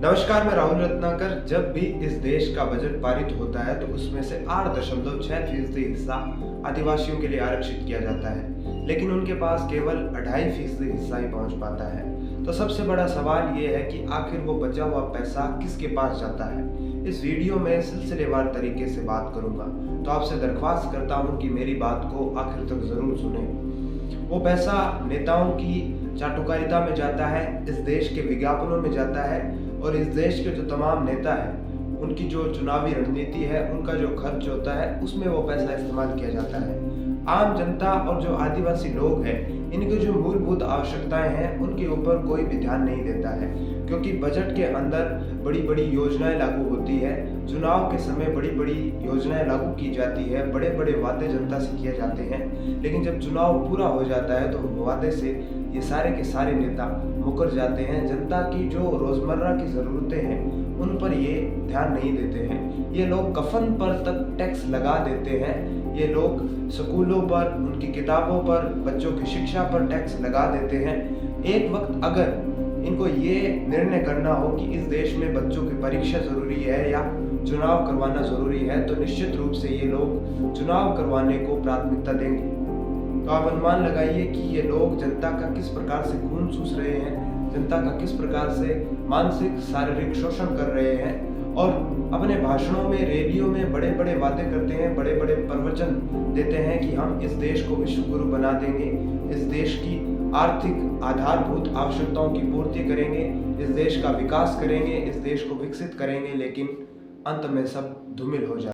नमस्कार, मैं राहुल रत्नाकर। जब भी इस देश का बजट पारित होता है तो उसमें से 8.6% हिस्सा आदिवासियों के लिए आरक्षित किया जाता है, लेकिन उनके पास केवल 2.5% हिस्सा ही पहुंच पाता है। तो सबसे बड़ा सवाल ये है कि आखिर वो बचा हुआ पैसा किसके पास जाता है। इस वीडियो में सिलसिलेवार तरीके से बात करूंगा, तो आपसे दरख्वास्त करता हूं कि मेरी बात को आखिर तक जरूर सुने। वो पैसा नेताओं की चाटुकारिता में जाता है, इस देश के विज्ञापनों में जाता है, और इस देश के जो तमाम नेता हैं उनकी जो चुनावी रणनीति है, उनका जो खर्च होता है, उसमें वो पैसा इस्तेमाल किया जाता है। आम जनता और जो आदिवासी लोग हैं, इनकी जो मूलभूत आवश्यकताएं हैं उनके ऊपर कोई भी ध्यान नहीं देता है, क्योंकि बजट के अंदर बड़ी बड़ी योजनाएं लागू होती है। चुनाव के समय बड़ी बड़ी योजनाएं लागू की जाती है, बड़े बड़े वादे जनता से किए जाते हैं, लेकिन जब चुनाव पूरा हो जाता है तो वादे से ये सारे के सारे नेता मुकर जाते हैं। जनता की जो रोजमर्रा की ज़रूरतें हैं उन पर ये ध्यान नहीं देते हैं। ये लोग कफन पर तक टैक्स लगा देते हैं। ये लोग स्कूलों पर, उनकी किताबों पर, बच्चों की शिक्षा पर टैक्स लगा देते हैं। एक वक्त अगर इनको ये निर्णय करना हो कि इस देश में बच्चों की परीक्षा ज़रूरी है या चुनाव करवाना ज़रूरी है, तो निश्चित रूप से ये लोग चुनाव करवाने को प्राथमिकता देंगे। तो आप अनुमान लगाइए कि ये लोग जनता का किस प्रकार से खून चूस रहे हैं, जनता का किस प्रकार से मानसिक शारीरिक शोषण कर रहे हैं, और अपने भाषणों में, रैलियों में बड़े बड़े वादे करते हैं, बड़े बड़े प्रवचन देते हैं कि हम इस देश को विश्व गुरु बना देंगे, इस देश की आर्थिक आधारभूत आवश्यकताओं की पूर्ति करेंगे, इस देश का विकास करेंगे, इस देश को विकसित करेंगे, लेकिन अंत में सब धूमिल हो जाए।